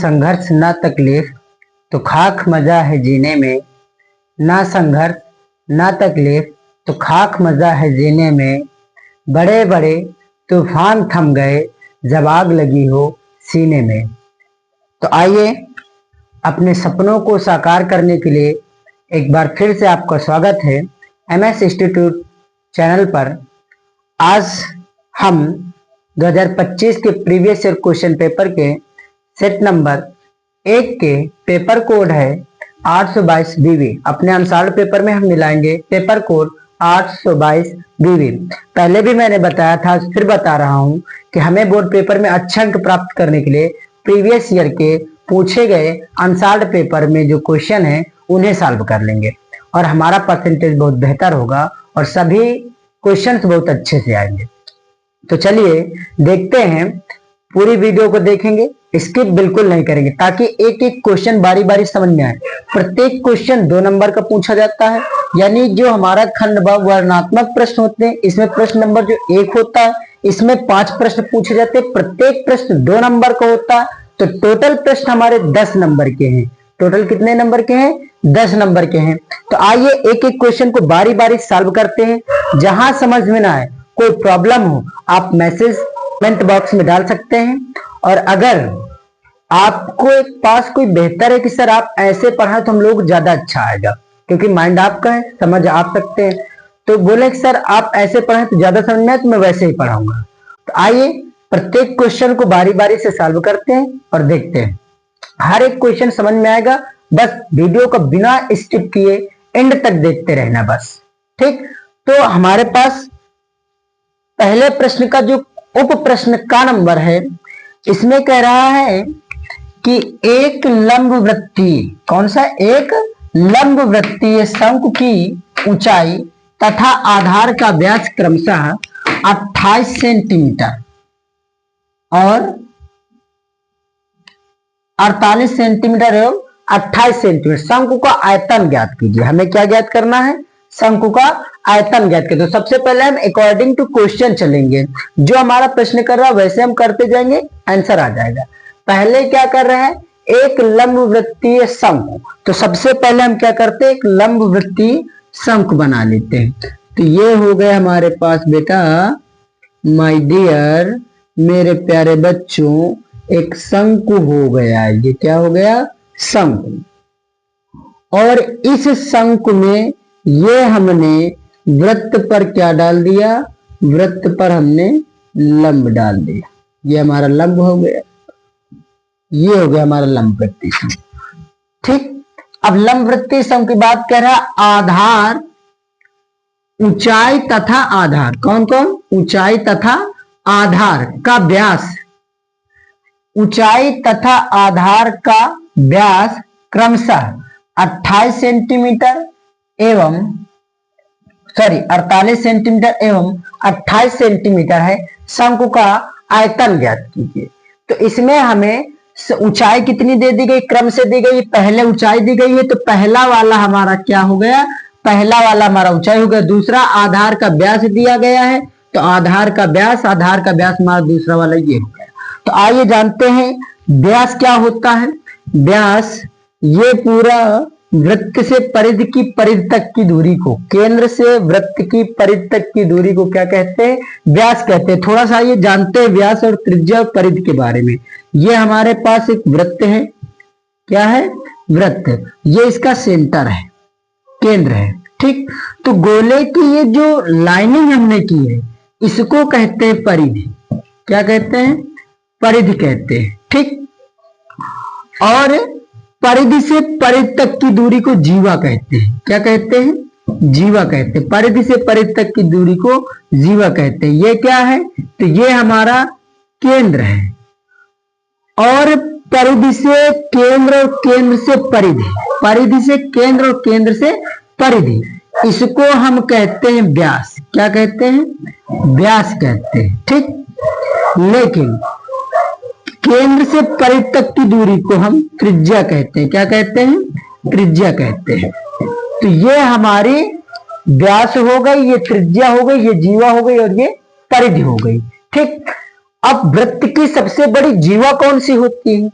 संघर्ष ना तकलीफ तो खाक मजा है जीने में, ना संघर्ष ना तकलीफ तो खाक मजा है जीने में। बड़े बड़े तूफान थम गए जब आग लगी हो सीने में। तो आइए अपने सपनों को साकार करने के लिए एक बार फिर से आपका स्वागत है एमएस इंस्टीट्यूट चैनल पर। आज हम 2025 के प्रीवियस ईयर क्वेश्चन पेपर के सेट नंबर 1 के पेपर कोड है 822 बीवी। अपने अनुसार पेपर में हम मिलाएंगे पेपर कोड 822 बीवी। पहले भी मैंने बताया था, फिर बता रहा हूं कि हमें बोर्ड पेपर में अच्छे अंक प्राप्त करने के लिए प्रीवियस ईयर के पूछे गए अनसॉल्व्ड पेपर में जो क्वेश्चन है उन्हें सॉल्व कर लेंगे और हमारा परसेंटेज बहुत बेहतर होगा और सभी क्वेश्चंस बहुत अच्छे से आएंगे। तो चलिए देखते हैं, पूरी वीडियो को देखेंगे, स्किप बिल्कुल नहीं करेंगे ताकि एक एक क्वेश्चन बारी बारी समझ में आए। प्रत्येक क्वेश्चन 2 नंबर का पूछा जाता है, यानी जो हमारा खंड वर्णनात्मक प्रश्न होते हैं इसमें प्रश्न नंबर जो 1 होता है, इसमें 5 प्रश्न पूछे जाते हैं। प्रत्येक प्रश्न 2 नंबर का होता है, तो टोटल प्रश्न हमारे 10 नंबर के हैं। टोटल कितने नंबर के हैं? 10 नंबर के हैं। तो आइए एक एक क्वेश्चन को बारी बारी सॉल्व करते हैं। जहां समझ में ना आए, कोई प्रॉब्लम हो, आप मैसेज कमेंट बॉक्स में डाल सकते हैं। और अगर आपको पास कोई बेहतर है कि सर आप ऐसे पढ़ा तो हम लोग ज्यादा अच्छा आएगा, क्योंकि माइंड आपका है, समझ आप सकते हैं, तो बोले कि सर आप ऐसे पढ़े तो ज्यादा समझ में आए तो मैं वैसे ही पढ़ाऊंगा। तो आइए प्रत्येक क्वेश्चन को बारी बारी से सॉल्व करते हैं और देखते हैं। हर एक क्वेश्चन समझ में आएगा, बस वीडियो को बिना स्किप किए एंड तक देखते रहना बस, ठीक। तो हमारे पास पहले प्रश्न का जो उप प्रश्न का नंबर है, इसमें कह रहा है कि एक लंब वृत्तीय, कौन सा? एक लंब वृत्तीय शंकु की ऊंचाई तथा आधार का व्यास क्रमशः 28 सेंटीमीटर और 48 सेंटीमीटर एवं 28 सेंटीमीटर। शंकु का आयतन ज्ञात कीजिए। हमें क्या ज्ञात करना है? शंकु का आयतन ज्ञात कीजिए। तो सबसे पहले हम अकॉर्डिंग टू क्वेश्चन चलेंगे, जो हमारा प्रश्न कर रहा है वैसे हम करते जाएंगे, आंसर आ जाएगा। पहले क्या कर रहे हैं? एक लंब वृत्तीय शंकु। तो सबसे पहले हम क्या करते हैं? एक लंब वृत्तीय शंकु बना लेते हैं। तो ये हो गया हमारे पास बेटा, माय डियर, मेरे प्यारे बच्चों, एक शंकु हो गया। ये क्या हो गया? शंकु। और इस शंकु में ये हमने वृत्त पर क्या डाल दिया? वृत्त पर हमने लंब डाल दिया। ये हमारा लंब हो गया, ये हो गया हमारा लंब वृत्तीय शंकु, ठीक। अब लंब वृत्तीय शंकु की बात कर रहा, आधार, ऊंचाई तथा आधार, कौन कौन? ऊंचाई तथा आधार का व्यास, ऊंचाई तथा आधार का व्यास क्रमशः 28 सेंटीमीटर एवं 48 सेंटीमीटर एवं 28 सेंटीमीटर है। शंकु का आयतन ज्ञात कीजिए। तो इसमें हमें ऊंचाई कितनी दे दी गई? क्रम से दी गई। पहले ऊंचाई दी गई है, तो पहला वाला हमारा क्या हो गया? पहला वाला हमारा ऊंचाई हो गया। दूसरा आधार का व्यास दिया गया है, तो आधार का व्यास हमारा दूसरा वाला ये हो गया। तो आइए जानते हैं व्यास क्या होता है। व्यास ये पूरा वृत्त से परिधि की परिधि तक की दूरी को, केंद्र से वृत्त की परिधि तक की दूरी को क्या कहते हैं? व्यास कहते हैं। थोड़ा सा ये जानते हैं व्यास और त्रिज्या और परिधि के बारे में। ये हमारे पास एक वृत्त है, क्या है? वृत्त। ये इसका सेंटर है, केंद्र है, ठीक। तो गोले की ये जो लाइनिंग हमने की है इसको कहते हैं परिधि। क्या कहते हैं? परिधि कहते हैं, ठीक। और परिधि से परिधि तक की दूरी को जीवा कहते हैं। क्या कहते हैं? जीवा कहते हैं। परिधि से परिधि तक की दूरी को जीवा कहते हैं। ये क्या है? तो ये हमारा केंद्र है। और परिधि से केंद्र और केंद्र से परिधि, परिधि से केंद्र और केंद्र से परिधि, इसको हम कहते हैं व्यास। क्या कहते हैं? व्यास कहते हैं, ठीक। लेकिन केंद्र से परिधि तक की दूरी को हम त्रिज्या कहते हैं। क्या कहते हैं? त्रिज्या कहते हैं। तो ये हमारी व्यास हो गई, ये त्रिज्या हो गई, ये जीवा हो गई और ये परिधि हो गई, ठीक। अब वृत्त की सबसे बड़ी जीवा कौन सी होती है?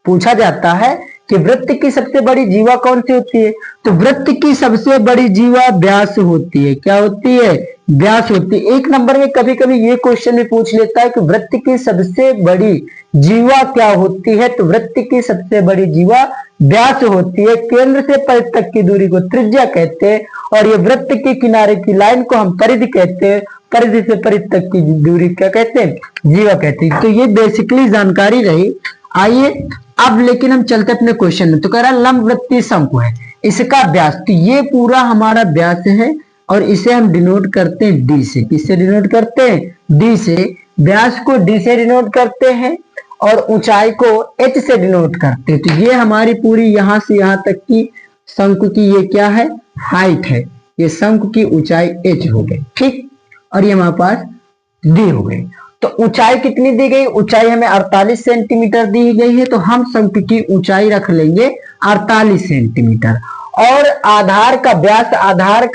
पूछा जाता है कि वृत्त की सबसे बड़ी जीवा कौन सी होती है, तो वृत्त की सबसे बड़ी जीवा व्यास होती है। क्या होती है? व्यास होती है। एक नंबर में कभी कभी ये क्वेश्चन भी पूछ लेता है कि वृत्त की सबसे बड़ी जीवा क्या होती है, तो वृत्त की सबसे बड़ी जीवा व्यास होती है। केंद्र से परिध तक की दूरी को त्रिज्या कहते हैं और ये वृत्त के किनारे की लाइन को हम परिधि कहते हैं। परिधि से परिध तक की दूरी क्या कहते हैं? जीवा कहते हैं। तो ये बेसिकली जानकारी रही। आइए अब लेकिन हम चलते अपने क्वेश्चन में। तो कह रहा है लंबवृत्तीय शंकु है, इसका व्यास, तो ये पूरा हमारा व्यास है और इसे हम डिनोट करते हैं डी से। किससे डिनोट करते हैं? डी से। व्यास को डी से डिनोट करते हैं और ऊंचाई को एच से डिनोट करते हैं। तो ये हमारी पूरी यहां से यहां तक की शंकु की ये क्या है? हाइट है। ये शंकु की ऊंचाई एच हो गई, ठीक, और ये हमारे पास डी हो गई। तो ऊंचाई कितनी दी गई? ऊंचाई हमें 48 सेंटीमीटर दी गई है, तो हम शंकु की ऊंचाई रख लेंगे 48 सेंटीमीटर। और आधार का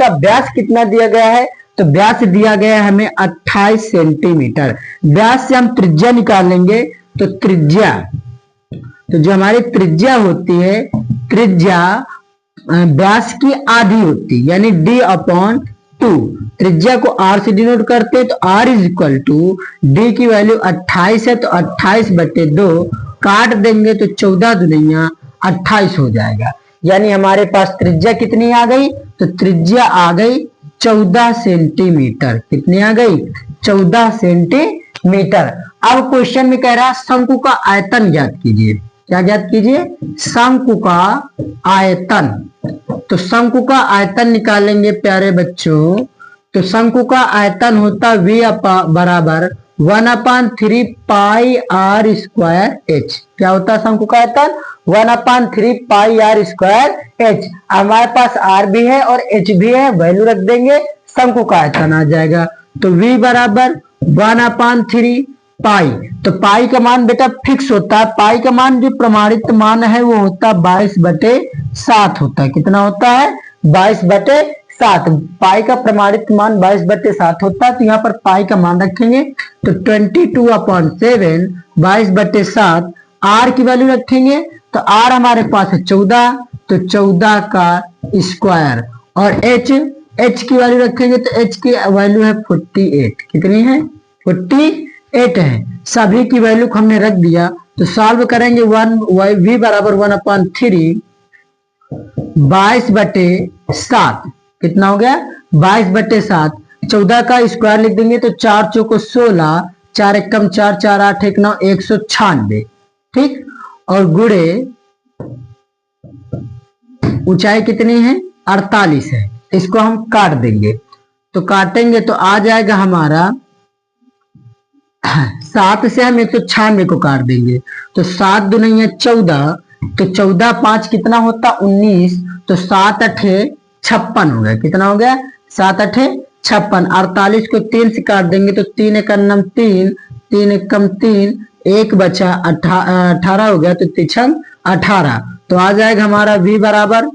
व्यास कितना दिया गया है? तो व्यास दिया गया है हमें 28 सेंटीमीटर। व्यास से हम त्रिज्या निकालेंगे, तो त्रिज्या, तो जो हमारी त्रिज्या होती है, त्रिज्या व्यास की आधी होती है, यानी d/2। त्रिज्या को r से डिनोट करते हैं, तो r is equal to D की वैल्यू 28 है, तो 28/2 काट देंगे तो 14 दुनिया 28 हो जाएगा। यानी हमारे पास त्रिज्या कितनी आ गई? तो त्रिज्या आ गई 14 सेंटीमीटर। कितनी आ गई? 14 सेंटीमीटर। अब क्वेश्चन में कह रहा है शंकु का आयतन ज्ञात कीजिए। क्या ज्ञात कीजिए? शंकु का आयतन। तो शंकु का आयतन निकालेंगे प्यारे बच्चों। तो शंकु का आयतन होता v बराबर 1/3 पाई r स्क्वायर h। क्या होता है शंकु का आयतन? 1/3 पाई r स्क्वायर h। हमारे पास r भी है और h भी है, वैल्यू रख देंगे, शंकु का आयतन आ जाएगा। तो v बराबर 1/3 पाई। तो पाई का मान बेटा फिक्स होता है। पाई का मान जो प्रमाणित मान है वो होता है 22/7 होता है। कितना होता है? 22/7। पाई का प्रमाणित मान 22/7 होता है। तो यहाँ पर पाई का मान रखेंगे, तो 22/7 22/7 आर की वैल्यू रखेंगे, तो आर हमारे पास है 14, तो 14 का स्क्वायर, और एच की वैल्यू रखेंगे, तो एच की वैल्यू है 48। कितनी है? 48 है। सभी की वैल्यू को हमने रख दिया, तो सॉल्व करेंगे। v बराबर 1/3 22/7 कितना हो गया? 22/7। 14 का स्क्वायर लिख देंगे, तो 4 चौको 16, 4 एकम 4, 4 8 1 9, 196, ठीक। और गुणे ऊंचाई कितनी है? 48 है। इसको हम काट देंगे, तो काटेंगे तो आ जाएगा हमारा 7 से हम 196 को काट देंगे, तो 7 दूनी 14, तो 14 5 कितना होता? 19, तो 7 8 56 हो गया। कितना हो गया? 7 8 56। 48 को 3 से काट देंगे, तो 3 एकम 3, 3 एकम 3, 1 बचा 18 हो गया, तो 3 18। तो आ जाएगा हमारा v बराबर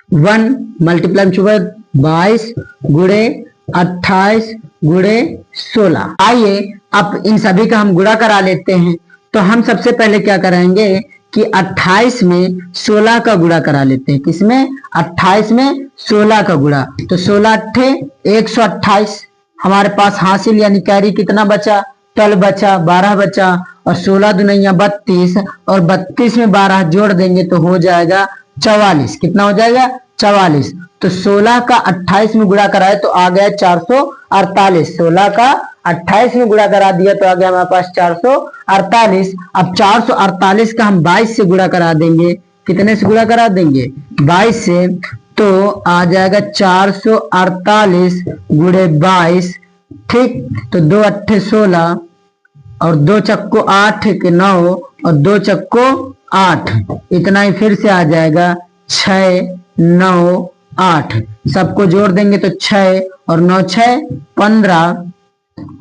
1 मल्टीप्लाई 22 गुणे 28 गुणे 16। आइए अब इन सभी का हम गुणा करा लेते हैं। तो हम सबसे पहले क्या करेंगे कि 28 में 16 का गुणा करा लेते हैं। किसमें? 28 में 16 का गुणा, तो 16 अट्ठे 128 हमारे पास हासिल, यानी कैरी कितना बचा? 12 बचा, 12 बचा, और 16 दुनिया 32, और 32 में 12 जोड़ देंगे तो हो जाएगा 44। कितना हो जाएगा? 44। तो 16 का 28 में गुणा कराए तो आ गया 448। 16 का 28 में गुणा करा दिया तो आ गया हमारे पास 448। अब 448 का हम 22 से गुणा करा देंगे। कितने से गुणा करा देंगे? 22 से, तो आ जाएगा 448 गुणे 22, ठीक। तो 2 अट्ठे 16, और 2 चक्को 8 के 9, और 2 चक्को 8, इतना ही फिर से आ जाएगा 6 9 8। सबको जोड़ देंगे तो 6 और 9 6 15,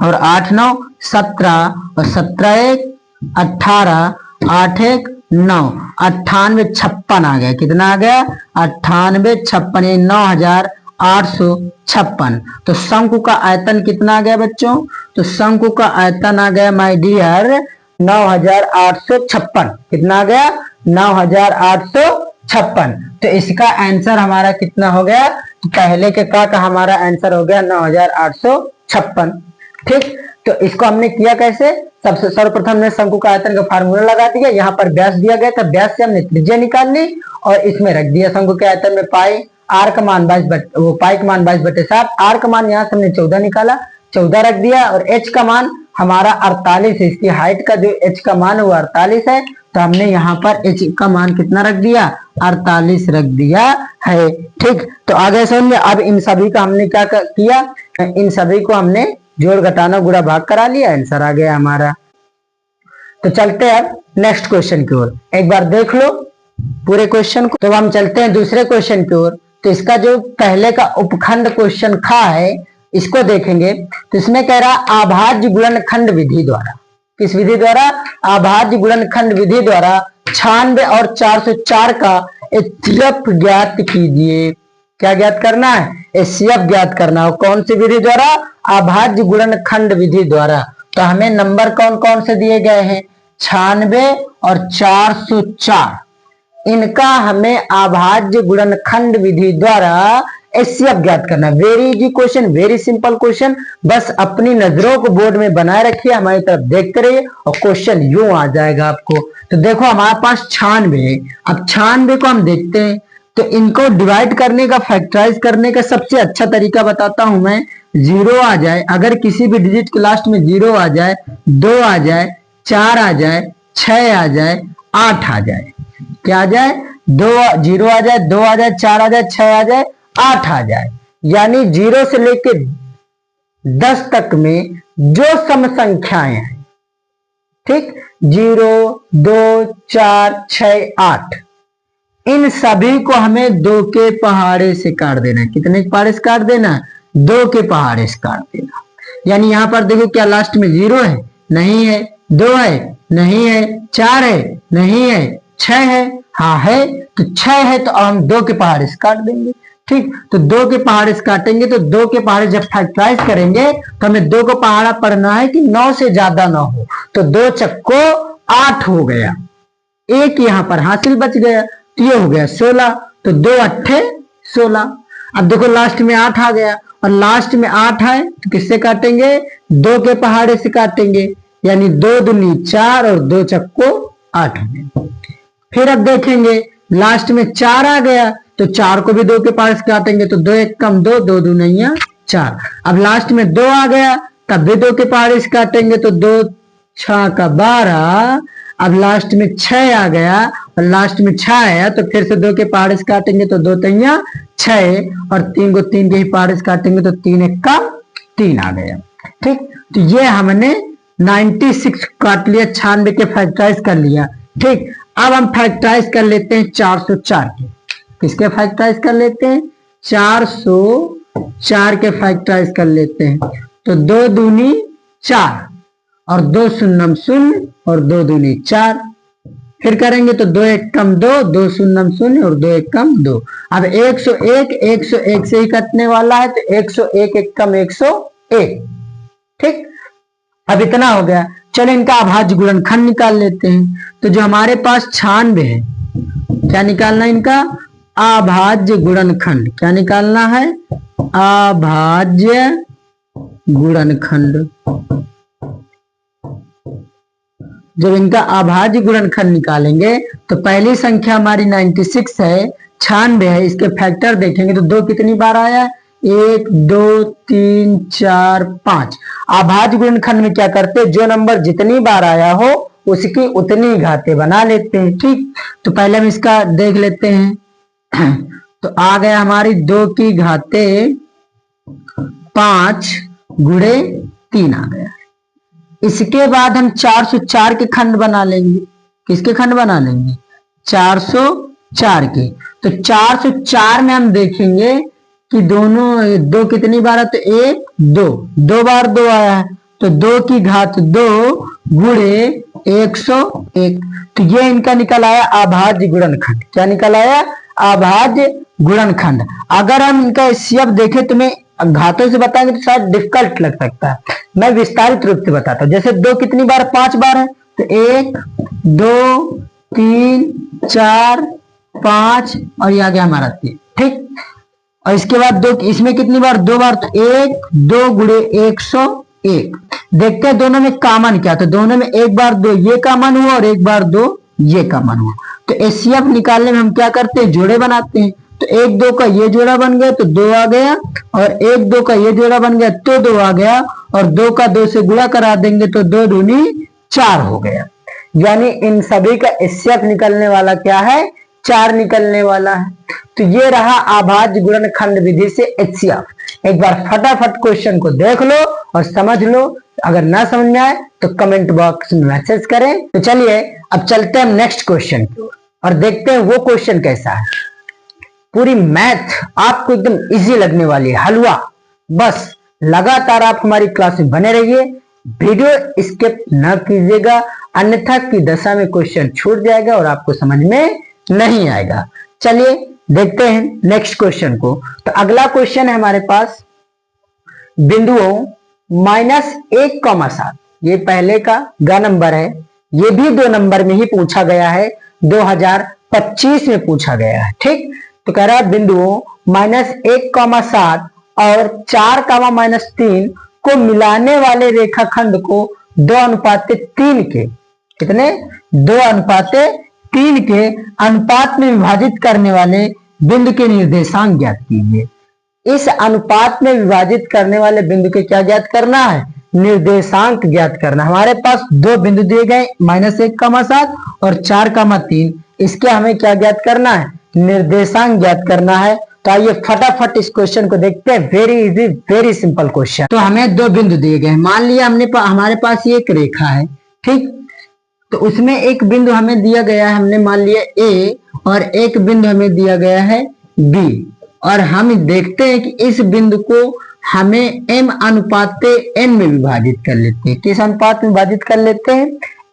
और 8 9 17, और 17 1 18, 8 1 9, 98 56 आ गया। कितना आ गया? 98 56, 9856। तो शंकु का आयतन कितना आ गया बच्चों? तो शंकु का आयतन आ गया माय डियर 9856। कितना आ गया? 9856। तो इसका आंसर हमारा कितना हो गया? तो पहले के का हमारा आंसर हो गया 9856। ठीक, तो इसको हमने किया कैसे? सबसे सर्वप्रथम हमने शंकु का आयतन का फार्मूला लगा दिया, यहाँ पर व्यास दिया गया था, व्यास से हमने त्रिज्या निकाल ली और इसमें रख दिया शंकु के आयतन में पाई, आर का मान 22 पाई का मान 22/7, आर का मान यहाँ से हमने 14 निकाला, 14 रख दिया और एच का मान हमारा 48 है, इसकी हाइट का जो एच का मान है वो 48 है, तो हमने यहाँ पर एच का मान कितना रख दिया? 48 रख दिया है। ठीक, तो आगे समझिए। अब इन सभी का हमने क्या किया? इन सभी को हमने जोड़ घटाना गुणा भाग करा लिया, आंसर आ गया हमारा। तो चलते हैं अब नेक्स्ट क्वेश्चन की ओर, एक बार देख लो पूरे क्वेश्चन को। तो हम चलते हैं दूसरे क्वेश्चन की ओर। तो इसका जो पहले का उपखंड क्वेश्चन खा है इसको देखेंगे। तो इसमें कह रहा अभाज्य गुणनखंड विधि द्वारा, किस विधि द्वारा? अभाज्य गुणनखंड विधि द्वारा 96 और 404 का एचसीएफ ज्ञात कीजिए। क्या ज्ञात करना है? एचसीएफ ज्ञात करना हो। कौन सी विधि द्वारा? अभाज्य गुणनखंड विधि द्वारा। तो हमें नंबर कौन कौन से दिए गए हैं? 96 और 404, इनका हमें अभाज्य गुणनखंड विधि द्वारा एचसीएफ ज्ञात करना। Very easy question, very simple question, बस अपनी नजरों को बोर्ड में बनाए रखिए, हमारी तरफ देखते रहिए और क्वेश्चन यूं आ जाएगा आपको। तो देखो हमारे पास 96 है, अब 96 को हम देखते हैं। तो इनको डिवाइड करने का, फैक्टराइज करने का सबसे अच्छा तरीका बताता हूं मैं। 0 आ जाए, अगर किसी भी डिजिट के लास्ट में 0 आ जाए, 2 आ जाए, 4 आ जाए, 6 आ जाए, 8 आ जाए, क्या आ जाए? 0 आ जाए, 2 आ जाए, 4 आ जाए, 6 आ जाए, 8 आ जाए, यानी 0 से लेके 10 तक में जो सम संख्याएं हैं, ठीक, 0, 2, 4, 6, 8, इन सभी को हमें 2 के पहाड़े से काट देना है। कितने के पहाड़े से काट देना? 2 के पहाड़े से काट देना। यानी यहां पर देखो क्या लास्ट में 0 है? नहीं है। 2 है? नहीं है। 4 है? नहीं है। 6 है? हाँ है। तो 6 है तो हम 2 के पहाड़े से काट देंगे। ठीक, तो 2 के पहाड़े से काटेंगे तो 2 के पहाड़े जब फैक्टराइज करेंगे तो हमें 2 को पहाड़ा पढ़ना है कि 9 से ज्यादा ना हो। तो 2 चक्को 8 हो गया, एक यहां पर हासिल बच गया, तो ये हो गया 16। तो 2 अट्ठे 16। अब देखो लास्ट में 8 आ गया और लास्ट में 8 है तो किससे काटेंगे? 2 के पहाड़े से काटेंगे, यानी 2 दूनी 4 और 2 चक्को 8 हो गए। फिर अब देखेंगे लास्ट में 4 आ गया तो 4 को भी 2 के पहाड़े से काटेंगे, तो 2 एक कम 2, 2 दूनिया 4। अब लास्ट में 2 आ गया तब भी 2 के पहाड़े से काटेंगे, तो 2 6 का 12। अब लास्ट में 6 आ गया और लास्ट में 6 आया तो फिर से 2 के पहाड़े से काटेंगे, तो 2 तिया 6 और 3 को 3 के ही पहाड़े से काटेंगे, तो 3 एक का 3 आ गया। ठीक, तो ये हमने 96 काट लिया, 96 के फैक्टराइज कर लिया। ठीक, अब हम फैक्टराइज कर लेते हैं 404 के। किसके फैक्टराइज कर लेते हैं? 404 के फैक्टराइज कर लेते हैं। तो 2 दूनी 4 और 2 शून्यम 0 और 2 दूनी 4। फिर करेंगे तो 2 एक कम 2, 2 शून्यम 0 और 2 एक कम 2। अब 101 101 से ही कटने वाला है, तो 101 एक कम 101। ठीक, अब इतना हो गया। चलो इनका अभाज्य गुणनखंड निकाल लेते हैं। तो जो हमारे पास 96 है, क्या निकालना है इनका? अभाज्य गुणनखंड। क्या निकालना है? अभाज्य गुणनखंड। जब इनका अभाज्य गुणनखंड निकालेंगे तो पहली संख्या हमारी 96 है, 96 है, इसके फैक्टर देखेंगे तो 2 कितनी बार आया? 1, 2, 3, 4, 5। अभाज्य गुणनखंड में क्या करते हैं? जो नंबर जितनी बार आया हो उसकी उतनी घातें बना लेते हैं। ठीक, तो पहले हम इसका देख लेते हैं। तो आ गया हमारी 2 की घातें 5 गुणे 3 आ गया। इसके बाद हम 404 के खंड बना लेंगे। किसके खंड बना लेंगे? 404 के। तो 404 में हम देखेंगे कि दोनों 2 कितनी बार है? तो 1, 2, 2 बार 2 आया है, तो 2 की घात 2 गुणे 101। तो ये इनका निकल आया अभाज्य गुणनखंड। क्या निकल आया? अभाज्य गुणनखंड। अगर हम इनका एचसीएफ देखें तो मैं घातों से बताएंगे तो शायद डिफिकल्ट लग सकता है, मैं विस्तारित रूप से बताता हूं। जैसे 2 कितनी बार? 5 बार है, तो 1 2 3 4 5 और ये आ गया हमारा 3। ठीक, और इसके बाद दो, इसमें कितनी बार, 2 बार, तो 1 2 गुणे 101। देखते हैं दोनों में कॉमन क्या, तो दोनों में एक बार 2 ये कॉमन हुआ और एक बार 2 ये कॉमन हुआ। तो एचसीएफ निकालने में हम क्या करते हैं, जोड़े बनाते हैं। तो 1 2 का ये जोड़ा बन गया तो 2 आ गया, और 1 2 का ये जोड़ा बन गया तो 2 आ गया, और 2 का 2 से गुणा करा देंगे तो 2 दूनी 4 हो गया। यानी इन सभी का एचसीएफ निकलने वाला क्या है, 4 निकलने वाला है। तो ये रहा अभाज्य गुणनखंड विधि से एचसीएफ। एक बार फटाफट क्वेश्चन को देख लो और समझ लो। अगर ना समझ में आए तो कमेंट बॉक्स में मैसेज करें। तो चलिए अब चलते हैं नेक्स्ट क्वेश्चन की ओर और देखते हैं वो क्वेश्चन कैसा है। पूरी मैथ आपको एकदम इजी लगने वाली है, हलवा। बस लगातार आप हमारी क्लास में बने रहिए, वीडियो स्किप न कीजिएगा, अन्यथा की दशा में क्वेश्चन छूट जाएगा और आपको समझ में नहीं आएगा। चलिए देखते हैं नेक्स्ट क्वेश्चन को। तो अगला क्वेश्चन है हमारे पास बिंदुओं -1,7। ये पहले का ग नंबर है, ये भी 2 नंबर में ही पूछा गया है, 2025 में पूछा गया है। ठीक, तो कह रहा है बिंदुओं -1,7 और 4,-3 को मिलाने वाले रेखाखंड को 2:3 के, कितने, 2:3 के अनुपात में विभाजित करने वाले बिंदु के निर्देशांक ज्ञात कीजिए। इस अनुपात में विभाजित करने वाले बिंदु के क्या ज्ञात करना है, निर्देशांक ज्ञात करना। हमारे पास 2 बिंदु दिए गए -1,7 और 4,3, इसके हमें क्या ज्ञात करना है, निर्देशांक ज्ञात करना है। तो आइए फटाफट इस क्वेश्चन को देखते हैं। Very easy, very simple question. तो हमें 2 बिंदु दिए गए, मान लिया हमारे पास ये एक रेखा है। ठीक, तो उसमें एक बिंदु हमें दिया गया है, हमने मान लिया ए, और एक बिंदु हमें दिया गया है बी। और हम देखते हैं कि इस बिंदु को हमें m/n में विभाजित कर लेते हैं। किस अनुपात में विभाजित कर लेते हैं,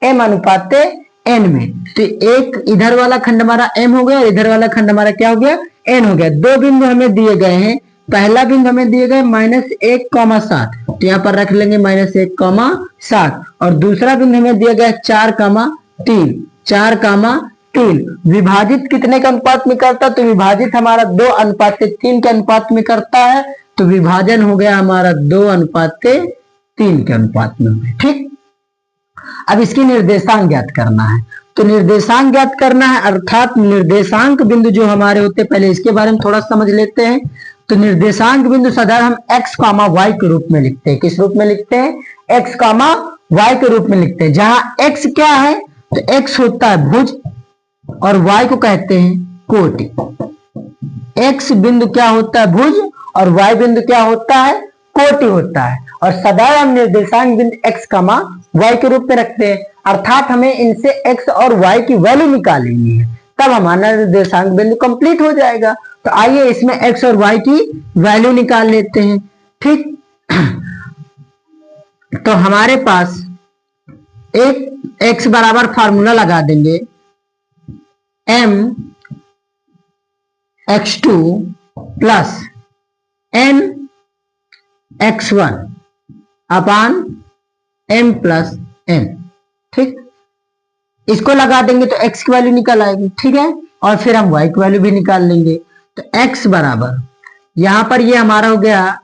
m/n में। तो एक इधर वाला खंड हमारा m हो गया और इधर वाला खंड हमारा क्या हो गया, n हो गया। 2 बिंदु हमें दिए गए हैं, पहला बिंदु हमें दिए गए -1,7, तो यहाँ पर रख लेंगे -1,7, और दूसरा बिंदु हमें दिया गया 4,3, 4,3। विभाजित कितने के अनुपात में करता है, तो विभाजित हमारा 2:3 के अनुपात में करता है। तो विभाजन हो गया हमारा 2:3 के अनुपात में। ठीक, अब इसकी निर्देशांक ज्ञात करना है। तो निर्देशांक ज्ञात करना है, अर्थात निर्देशांक बिंदु जो हमारे होते हैं, पहले इसके बारे में थोड़ा समझ लेते हैं। तो निर्देशांक बिंदु साधारण हम x, y के रूप में लिखते हैं। किस रूप में लिखते हैं, x, y के रूप में लिखते हैं। जहां x क्या है, तो x होता है भुज और y को कहते हैं कोटि। x बिंदु क्या होता है, भुज, और y बिंदु क्या होता है, कोटि होता है। और साधारण निर्देशांक बिंदु x, y के रूप में रखते हैं, अर्थात हमें इनसे x और y की वैल्यू निकालनी है, तब हमारा निर्देशांक बिंदु कंप्लीट हो जाएगा। तो आइए इसमें x और y की वैल्यू निकाल लेते हैं। ठीक, तो हमारे पास एक x बराबर फार्मूला लगा देंगे, mx2 प्लस nx1 अपान m प्लस n। ठीक, इसको लगा देंगे तो x की वैल्यू निकल आएगी। ठीक है, और फिर हम y की वैल्यू भी निकाल लेंगे। तो x बराबर, यहां पर ये हमारा हो गया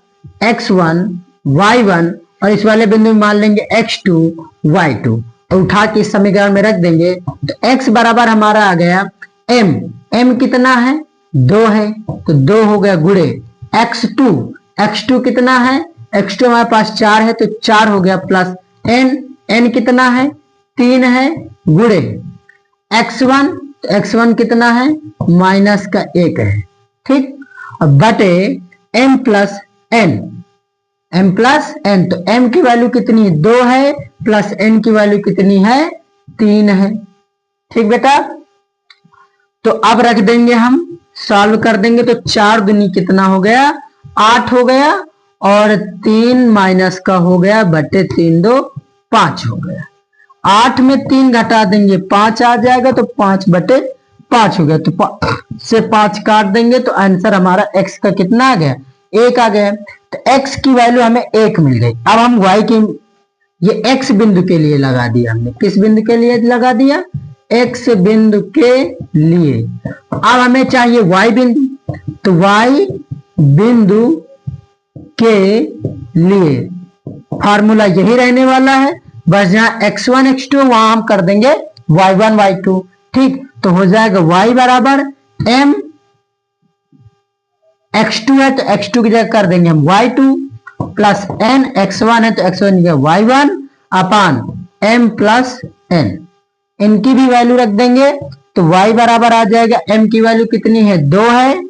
x1 y1, और इस वाले बिंदु में मान लेंगे x2 y2, और उठा के इस समीकरण में रख देंगे। तो x बराबर हमारा आ गया m कितना है, 2 है, तो 2 हो गया गुणे x2 कितना है, x2 हमारे पास 4 है, तो 4 हो गया, प्लस n कितना है, 3 है, गुणे x1 कितना है, -1 है। ठीक, अब बटे m प्लस n, तो m की वैल्यू कितनी है, 2 है, प्लस n की वैल्यू कितनी है, 3 है। ठीक बेटा, तो अब रख देंगे, हम सॉल्व कर देंगे। तो 4 दूनी कितना हो गया, 8 हो गया, और 3 माइनस का हो गया बटे 3 2 5 हो गया। 8 में 3 घटा देंगे, 5 आ जाएगा, तो 5/5 हो गया। तो 5 से 5 काट देंगे, तो आंसर हमारा x का कितना आ गया, 1 आ गया। तो x की वैल्यू हमें 1 मिल गई। अब हम y की ये x बिंदु के लिए लगा दिया हमने। किस बिंदु के लिए लगा दिया? x बिंदु के लिए। अब हमें चाहिए y बिंदु, तो y बिंदु के लिए फार्मूला यही रहने वाला है, बस जहां x1 x2 वहां हम कर देंगे y1 y2। ठीक, तो हो जाएगा y बराबर m, x2 है तो x2 की जगह कर देंगे हम y2 प्लस n, x1 है तो x1 की जगह y1 अपान m प्लस n। इनकी भी वैल्यू रख देंगे तो y बराबर आ जाएगा, m की वैल्यू कितनी है 2 है,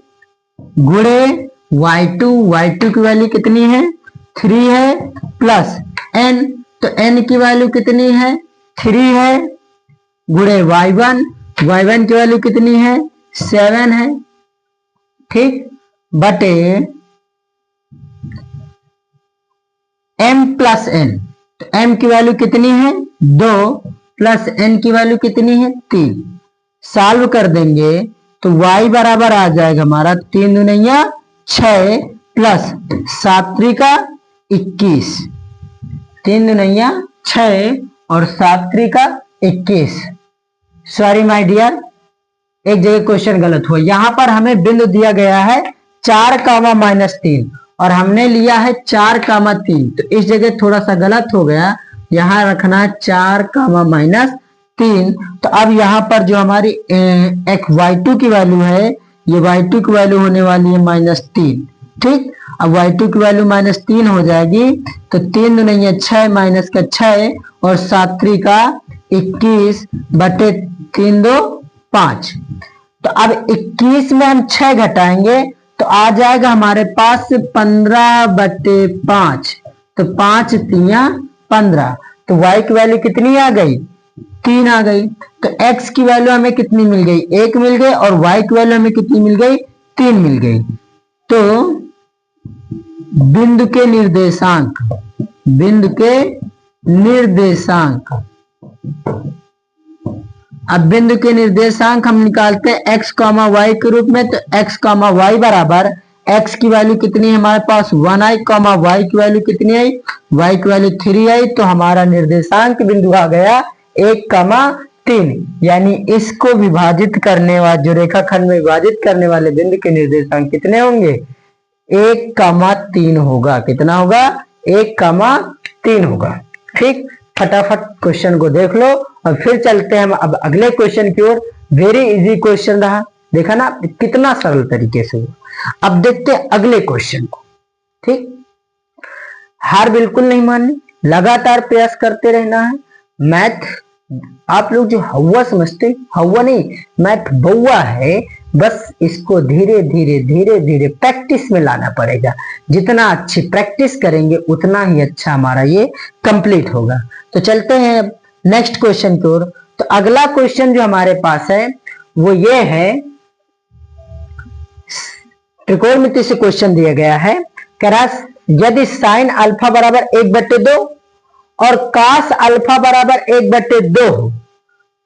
गुणे y2 की वैल्यू कितनी है 3 है, प्लस n, तो n की वैल्यू कितनी है 3 है, गुणे y1 की वैल्यू कितनी है 7 है। ठीक, बटे m प्लस n, तो m की वैल्यू कितनी है 2 प्लस n की वैल्यू कितनी है 3। सॉल्व कर देंगे तो y बराबर आ जाएगा हमारा 3 दूनिया 6 प्लस 7 त्रिका 21, 3 दूनिया 6 और 7 त्रिका 21। सॉरी माय डियर, एक जगह क्वेश्चन गलत हुआ। यहां पर हमें बिंदु दिया गया है 4 कामा -3 और हमने लिया है 4 कामा 3, तो इस जगह थोड़ा सा गलत हो गया। यहां रखना है 4 कामा -3। तो अब यहां पर जो हमारी एक y2 की वैल्यू है, ये y2 की वैल्यू होने वाली है -3। ठीक, अब y2 की वैल्यू -3 हो जाएगी, तो 3 दूनिया 6 माइनस का 6 और 7 त्रिका 21 बटे 3 2 5। तो अब 21 में हम 6 घटाएंगे तो आ जाएगा हमारे पास 15 बटे 5, तो 5 तिया 15। तो y की वैल्यू कितनी आ गई 3 आ गई। तो x की वैल्यू हमें कितनी मिल गई 1 मिल गई, और y की वैल्यू हमें कितनी मिल गई 3 मिल गई। तो बिंदु के निर्देशांक अब बिंदु के निर्देशांक हम निकालते हैं x, y के रूप में। तो x, y बराबर x की वैल्यू कितनी है हमारे पास 1 आई, y की वैल्यू कितनी आई, y की वैल्यू 3 आई। तो हमारा निर्देशांक बिंदु आ गया 1,3। यानी इसको विभाजित करने वाले, जो रेखाखंड में विभाजित करने वाले बिंदु के निर्देशांक कितने होंगे 1,3 होगा। कितना होगा 1,3 होगा। ठीक, फटाफट क्वेश्चन को देख लो और फिर चलते हैं हम अब अगले क्वेश्चन की ओर। वेरी इजी क्वेश्चन रहा, देखा ना कितना सरल तरीके से हुआ। अब देखते हैं अगले क्वेश्चन को। ठीक, हार बिल्कुल नहीं माननी, लगातार प्रयास करते रहना है। मैथ आप लोग जो हवा समझते, हवा नहीं, मैथ बउआ है, बस इसको धीरे धीरे प्रैक्टिस में लाना पड़ेगा। जितना अच्छी प्रैक्टिस करेंगे उतना ही अच्छा हमारा ये कंप्लीट होगा। तो चलते हैं नेक्स्ट क्वेश्चन की ओर। तो अगला क्वेश्चन जो हमारे पास है वो ये है, त्रिकोणमिति से क्वेश्चन दिया गया है। कह रहा यदि साइन अल्फा बराबर 1/2 और कास अल्फा बराबर 1/2 हो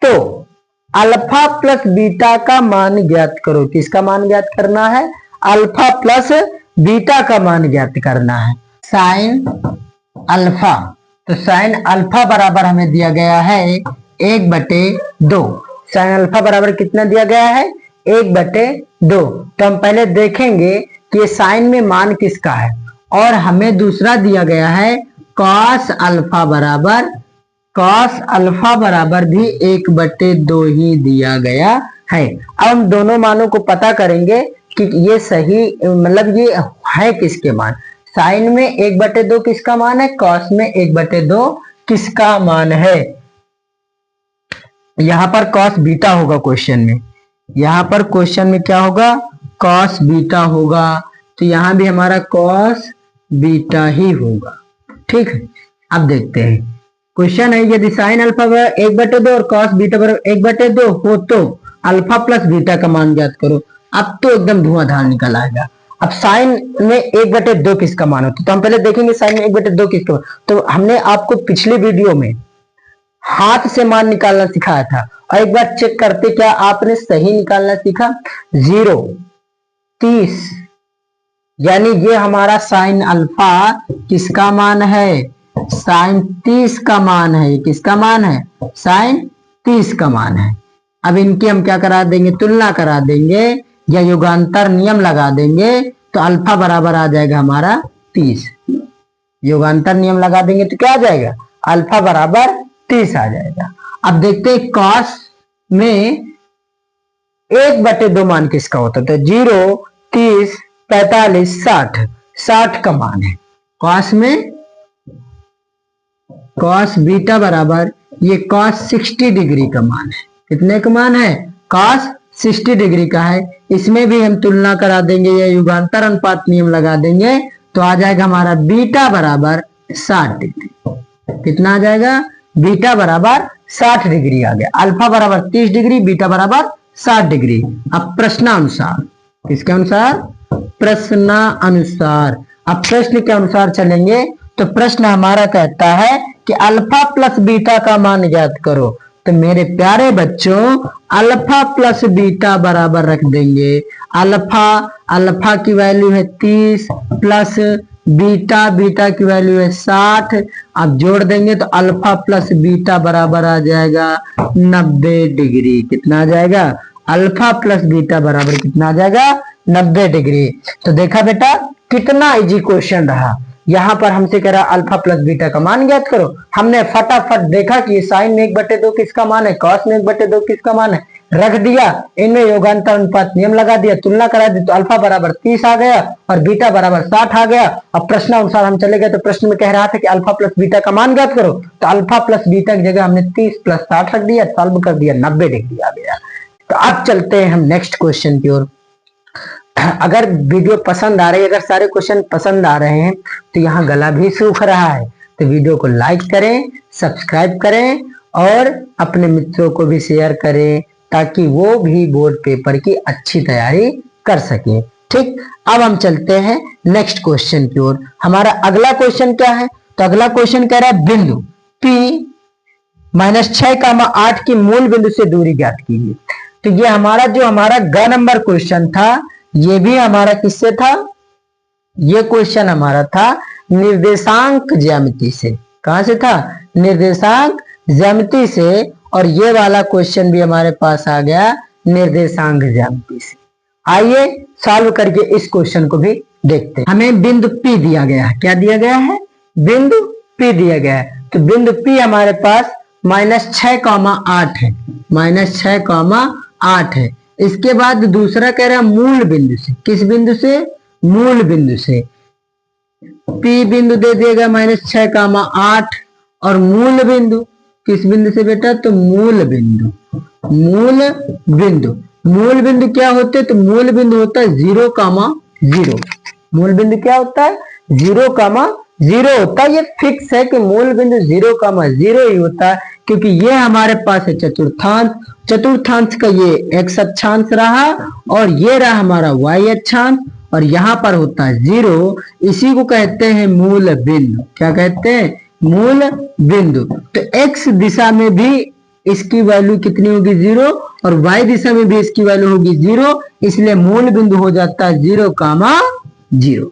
तो अल्फा प्लस बीटा का मान ज्ञात करो। किसका मान ज्ञात करना है? अल्फा प्लस बीटा का मान ज्ञात करना है। साइन अल्फा, तो साइन अल्फा बराबर हमें दिया गया है 1/2। साइन अल्फा बराबर कितना दिया गया है 1/2। तो हम पहले देखेंगे कि ये साइन में मान किसका है, और हमें दूसरा दिया गया है कॉस अल्फा बराबर भी 1/2 ही दिया गया है। अब हम दोनों मानों को पता करेंगे कि ये सही, मतलब ये है किसके मान। साइन में 1/2 किसका मान है, कॉस में 1/2 किसका मान है। यहां पर कॉस बीटा होगा क्वेश्चन में, यहां पर क्वेश्चन में क्या होगा कॉस बीटा होगा। तो यहां भी हमारा कॉस बीटा ही होगा। ठीक है, अब देखते हैं क्वेश्चन है, यदि साइन अल्फा बराबर 1/2 और कॉस बीटा बराबर 1/2 हो तो अल्फा प्लस बीटा का मान ज्ञात करो। अब तो एकदम धुआंधार निकल आएगा। अब साइन में 1/2 किसका मान होता है, तो हम पहले देखेंगे साइन में 1/2 किसका। तो हमने आपको पिछली वीडियो में हाथ से मान निकालना सिखाया था, और एक बार चेक करते क्या आपने सही निकालना सीखा। 0 30, यानी ये हमारा साइन अल्फा किसका मान है साइन 30 का मान है। किसका मान है? साइन 30 का मान है। अब इनकी हम क्या करा देंगे? तुलना करा देंगे या युगांतर नियम लगा देंगे तो अल्फा बराबर आ जाएगा हमारा 30। युगांतर नियम लगा देंगे तो क्या आ जाएगा? अल्फा बराबर 30 आ जाएगा। अब देखते हैं कॉस में 1/2 मान किसका होता था? 0, 30, 45, 60। 60 का मान है कॉस में। कॉस बीटा बराबर ये कॉस 60 डिग्री का मान है। कितने का मान है? कॉस 60 डिग्री का है। इसमें भी हम तुलना करा देंगे या युगांतर अनुपात नियम लगा देंगे तो आ जाएगा हमारा बीटा बराबर 60 डिग्री। कितना आ जाएगा? बीटा बराबर 60 डिग्री आ गया। अल्फा बराबर 30 डिग्री, बीटा बराबर 60 डिग्री। अब प्रश्नानुसार, किसके अनुसार? प्रश्नानुसार। अब प्रश्न के अनुसार चलेंगे तो प्रश्न हमारा कहता है कि अल्फा प्लस बीटा का मान ज्ञात करो। तो मेरे प्यारे बच्चों अल्फा प्लस बीटा बराबर रख देंगे। अल्फा की वैल्यू है 30 प्लस बीटा की वैल्यू है 60। अब जोड़ देंगे तो अल्फा प्लस बीटा बराबर आ जाएगा 90 डिग्री। कितना आ जाएगा? अल्फा प्लस बीटा बराबर कितना आ जाएगा? 90 डिग्री। तो देखा बेटा कितना इजी क्वेश्चन रहा। यहाँ पर हमसे कह रहा अल्फा प्लस बीटा का मान ज्ञात करो। हमने फटाफट देखा कि साइन में 1/2 किसका मान है, कॉस में 1/2 किसका मान है, रख दिया। इनमें योगांतर अनुपात नियम लगा दिया, तुलना करा दी तो अल्फा बराबर 30 आ गया और बीटा बराबर 60 आ गया। अब प्रश्न अनुसार हम चले गए तो प्रश्न में कह रहा था कि अल्फा प्लस बीटा का मान ज्ञात करो। तो अल्फा प्लस बीटा की जगह हमने 30 प्लस 60 रख दिया, सॉल्व कर दिया, 90 डिग्री आ गया। तो अब चलते हैं हम नेक्स्ट क्वेश्चन की ओर। अगर वीडियो पसंद आ रही है, अगर सारे क्वेश्चन पसंद आ रहे हैं तो यहाँ गला भी सूख रहा है तो वीडियो को लाइक करें, सब्सक्राइब करें और अपने मित्रों को भी शेयर करें ताकि वो भी बोर्ड पेपर की अच्छी तैयारी कर सके। ठीक, अब हम चलते हैं नेक्स्ट क्वेश्चन की ओर। हमारा अगला क्वेश्चन क्या है? तो अगला क्वेश्चन कह रहा है बिंदु P -6,8 की मूल बिंदु से दूरी ज्ञात कीजिए। तो ये हमारा जो हमारा ग नंबर क्वेश्चन था, ये भी हमारा किससे था? ये क्वेश्चन हमारा था निर्देशांक ज्यामिति से। कहां से था? निर्देशांक ज्यामिति से। और ये वाला क्वेश्चन भी हमारे पास आ गया निर्देशांक ज्यामिति से। आइए सॉल्व करके इस क्वेश्चन को भी देखते हैं। हमें बिंदु P दिया गया है। क्या दिया गया है? बिंदु P दिया गया है। तो बिंदु P हमारे पास -6,8 है। -6,8 है। इसके बाद दूसरा कह रहा है मूल बिंदु से। किस बिंदु से? मूल बिंदु से। P बिंदु दे देगा -6,8 और मूल बिंदु किस बिंदु से बेटा? तो मूल बिंदु। मूल बिंदु क्या होते हैं? तो मूल बिंदु होता है 0,0। मूल बिंदु क्या होता है? 0,0 होता है। ये फिक्स है कि मूल बिंदु 0,0 ही होता है क्योंकि ये हमारे पास है चतुर्थांश। चतुर्थांश का ये x अक्षांश रहा और ये रहा हमारा y अक्षांश और यहाँ पर होता है 0। इसी को कहते हैं मूल बिंदु। क्या कहते हैं? मूल बिंदु। तो x दिशा में भी इसकी वैल्यू कितनी होगी? 0 और y दिशा में भी इसकी वैल्यू होगी 0। इसलिए मूल बिंदु हो जाता है 0,0।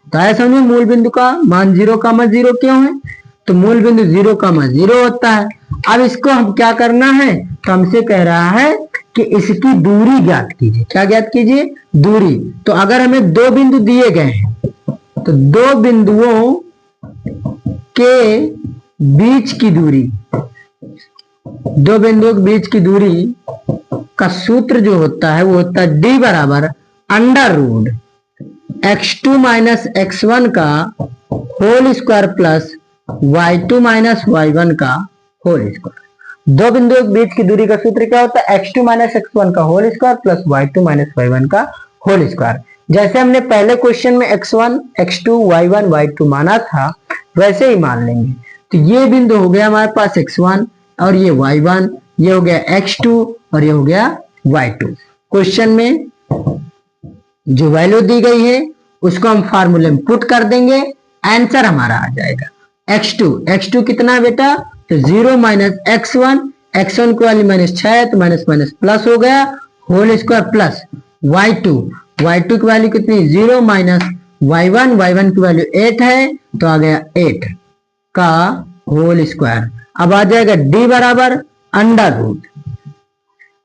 तो ऐसा समझो मूल बिंदु का मान 0,0 क्यों है? तो मूल बिंदु 0,0 होता है। अब इसको हम क्या करना है? तो हमसे कह रहा है कि इसकी दूरी ज्ञात कीजिए। क्या ज्ञात कीजिए? दूरी। तो अगर हमें दो बिंदु दिए गए हैं तो दो बिंदुओं के बीच की दूरी, दो बिंदुओं के बीच की दूरी का सूत्र जो होता है वो होता है d बराबर √ x2 - x1 का whole square plus y2 - y1 का होल स्क्वायर। दो बिंदुओं के बीच की दूरी का सूत्र क्या होता है? x2 - x1 का whole square plus y2 - y1 का होल स्क्वायर। जैसे हमने पहले क्वेश्चन में x1, x2, y1, y2 माना था वैसे ही मान लेंगे। तो ये बिंदु हो गया हमारे पास x1 और ये y1, ये हो गया x2 और ये हो गया y2। क्वेश्चन में जो वैल्यू दी गई है उसको हम फार्मूले में पुट कर देंगे, आंसर हमारा आ जाएगा x2 कितना है बेटा? तो 0 - x1 की वैल्यू -6 है तो माइनस प्लस हो गया होल स्क्वायर प्लस y2 की वैल्यू कितनी? 0 - y1 की वैल्यू 8 है तो आ गया 8। का होल स्क्वायर। अब आ जाएगा d बराबर अंडर रूट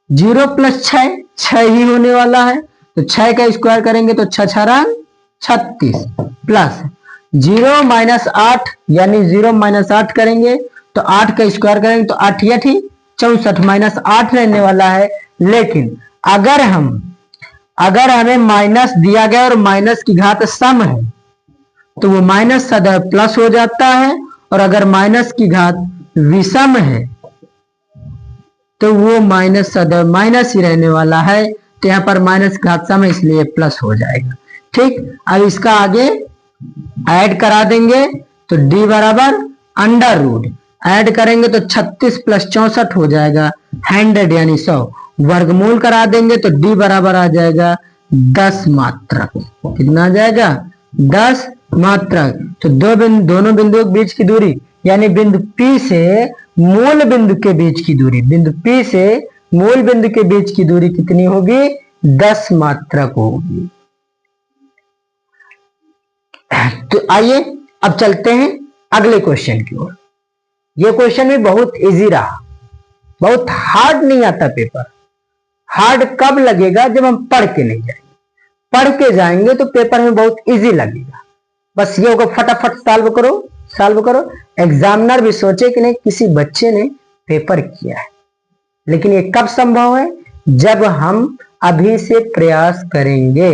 0 प्लस 6 ही होने वाला है, तो 6 का स्क्वायर करेंगे तो 6 6 36 प्लस 0 माइनस 8 यानी 0 माइनस 8 करेंगे तो 8 का स्क्वायर करेंगे तो 8 या 64 माइनस 8 रहने वाला है। लेकिन अगर हमें माइनस दिया गया और माइनस की घात सम है तो वो माइनस सदैव प्लस हो जाता है, और अगर माइनस की घात विषम है तो वो माइनस सदैव माइनस ही रहने वाला है। तो यहाँ पर माइनस घात सम है इसलिए प्लस हो जाएगा। ठीक, अब इसका आगे ऐड करा देंगे तो d बराबर अंडर रूट ऐड करेंगे तो 36 प्लस 64 हो जाएगा 100 यानी 100। वर्गमूल करा देंगे तो d बराबर आ जाएगा 10 मात्रक। कितना आ जाएगा 10 मात्रक। तो दोनों बिंदुओं के बीच की दूरी यानी बिंदु P से मूल बिंदु के बीच की दूरी, बिंदु P से मूल बिंदु के बीच की दूरी कितनी होगी 10 मात्रक होगी। तो आइए अब चलते हैं अगले क्वेश्चन की ओर। ये क्वेश्चन भी बहुत इजी रहा, बहुत हार्ड नहीं आता पेपर। हार्ड कब लगेगा जब हम पढ़ के नहीं जाएंगे, पढ़ के जाएंगे तो पेपर में बहुत इजी लगेगा। बस ये होगा फटाफट सॉल्व करो। एग्जामिनर भी सोचे कि नहीं किसी बच्चे ने पेपर किया है, लेकिन ये कब संभव है जब हम अभी से प्रयास करेंगे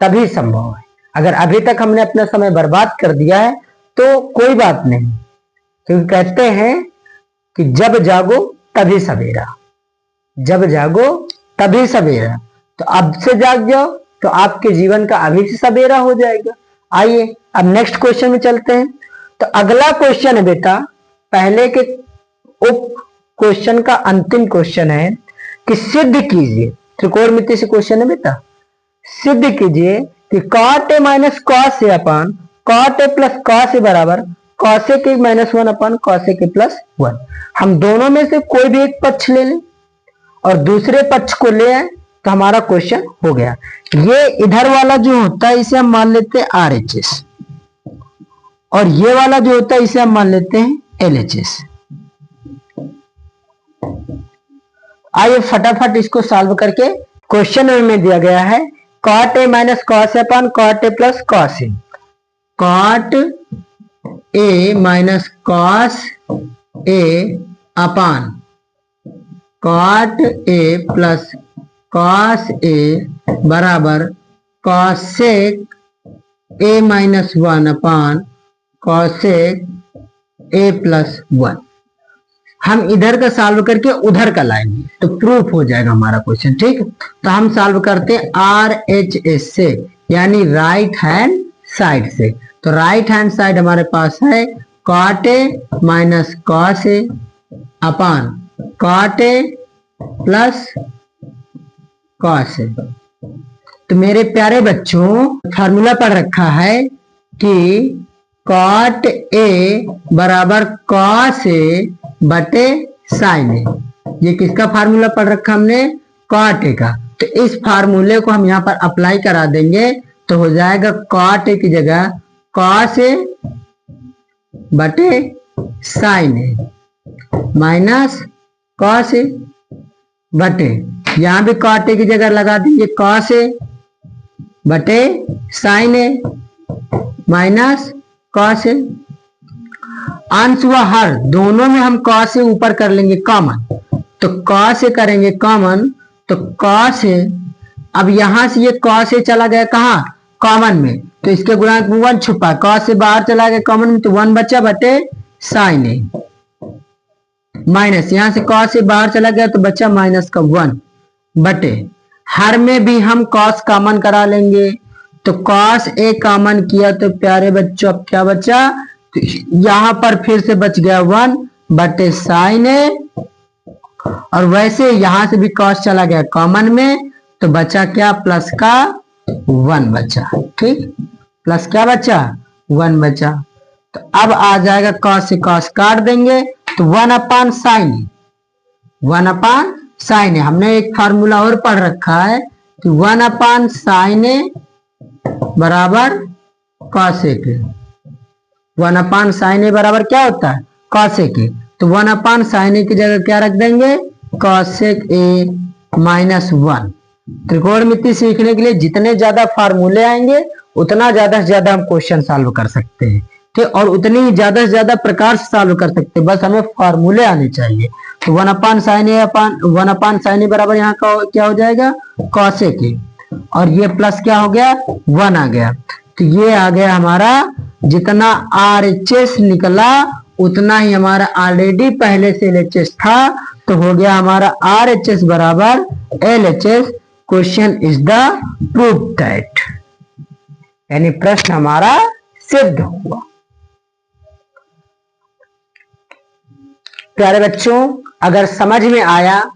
तभी संभव है। अगर अभी तक हमने अपना समय बर्बाद कर दिया है तो कोई बात नहीं, क्योंकि कहते हैं कि जब जागो तभी सवेरा, जब जागो तभी सवेरा। तो अब से जाग जाओ तो आपके जीवन का अभी से सवेरा हो जाएगा। आइए अब नेक्स्ट क्वेश्चन में चलते हैं। तो अगला क्वेश्चन है बेटा, पहले के उप क्वेश्चन का अंतिम क्वेश्चन है कि सिद्ध कीजिए, त्रिकोणमिति से क्वेश्चन है बेटा, सिद्ध कीजिए कि cot a minus cos a upon cot a plus cos a बराबर cos a के माइनस 1 अपन cos a के प्लस 1। हम दोनों में से कोई भी एक पक्ष ले लें और दूसरे पक्ष को ले आए तो हमारा क्वेश्चन हो गया। ये इधर वाला जो होता है इसे हम मान लेते हैं RHS, और ये वाला जो होता है इसे हम मान लेते हैं LHS। आइए फटाफट इसको सॉल्व करके, क्वेश्चन में दिया गया है cot a minus cos a upon cot a plus cos a, cot a minus cos a upon cot a plus cos a बराबर cosec a minus 1 upon cosec a plus 1। हम इधर का solve करके उधर का लाएंगे तो प्रूफ हो जाएगा हमारा क्वेश्चन। ठीक, तो हम सॉल्व करते हैं RHS से यानी राइट हैंड साइड से। तो राइट हैंड साइड हमारे पास है cot a minus cos a upon cot a plus cos a। तो मेरे प्यारे बच्चों फार्मूला पढ़ रखा है कि cot a बराबर cos a बटे sin a। ये किसका फार्मूला पढ़ रखा हमने, cot a का। तो इस फार्मूले को हम यहाँ पर अप्लाई करा देंगे तो हो जाएगा cot a की जगह cos a बटे sin a minus cos a बटे, यहाँ भी cot a की जगह लगा देंगे cos a बटे sin a minus cos a। अंश व हर दोनों में हम cos a ऊपर कर लेंगे कॉमन, तो cos a करेंगे कॉमन तो cos a, अब यहां से ये cos a चला गया कहाँ कॉमन में, तो इसके गुणांक में 1 छुपा, cos a बाहर चला गया कॉमन में तो 1 बचा बटे sin a माइनस, यहां से cos a बाहर चला गया तो बचा माइनस का 1 बटे, हर में भी हम cos कॉमन करा लेंगे तो cos a कॉमन किया तो प्यारे बच्चों अब क्या बचा, तो यहां पर फिर से बच गया 1 बटे sin a, और वैसे यहां से भी cos चला गया कॉमन में तो बचा क्या प्लस का 1 बचा। ठीक, प्लस क्या बचा 1 बचा। तो अब आ जाएगा cos से cos काट देंगे तो 1 अपान sin a, 1 upon sin a। हमने एक फार्मूला और पढ़ रखा है कि 1 अपान sin a बराबर cos a के 1/sin a बराबर क्या होता है, cosec a। तो 1/sin a की जगह क्या रख देंगे, cosec a माइनस 1। त्रिकोणमिति सीखने के लिए जितने ज्यादा फार्मूले आएंगे उतना ज्यादा से ज्यादा हम क्वेश्चन सॉल्व कर सकते हैं, ठीक, और उतनी ही ज्यादा से ज्यादा प्रकार से सॉल्व कर सकते हैं, बस हमें फार्मूले आने चाहिए। तो 1/sin a बराबर यहाँ का क्या हो जाएगा, cosec a, और ये प्लस क्या हो गया, 1 आ गया। तो ये आ गया हमारा, जितना RHS निकला उतना ही हमारा ऑलरेडी पहले से LHS था, तो हो गया हमारा RHS बराबर LHS। Question is the proof that, यानी प्रश्न हमारा सिद्ध हुआ। प्यारे बच्चों, अगर समझ में आया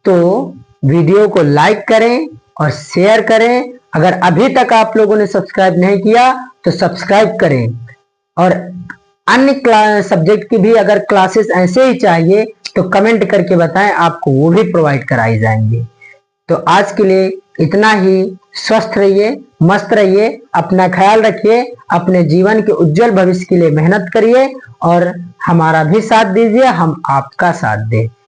तो वीडियो को लाइक करें और शेयर करें। अगर अभी तक आप लोगों ने सब्सक्राइब नहीं किया तो सब्सक्राइब करें, और अन्य सब्जेक्ट की भी अगर क्लासेस ऐसे ही चाहिए तो कमेंट करके बताएं, आपको वो भी प्रोवाइड कराई जाएंगे। तो आज के लिए इतना ही। स्वस्थ रहिए, मस्त रहिए, अपना ख्याल रखिए, अपने जीवन के उज्जवल भविष्य के लिए मेहनत करिए और हमारा भी साथ दीजिए, हम आपका साथ दें।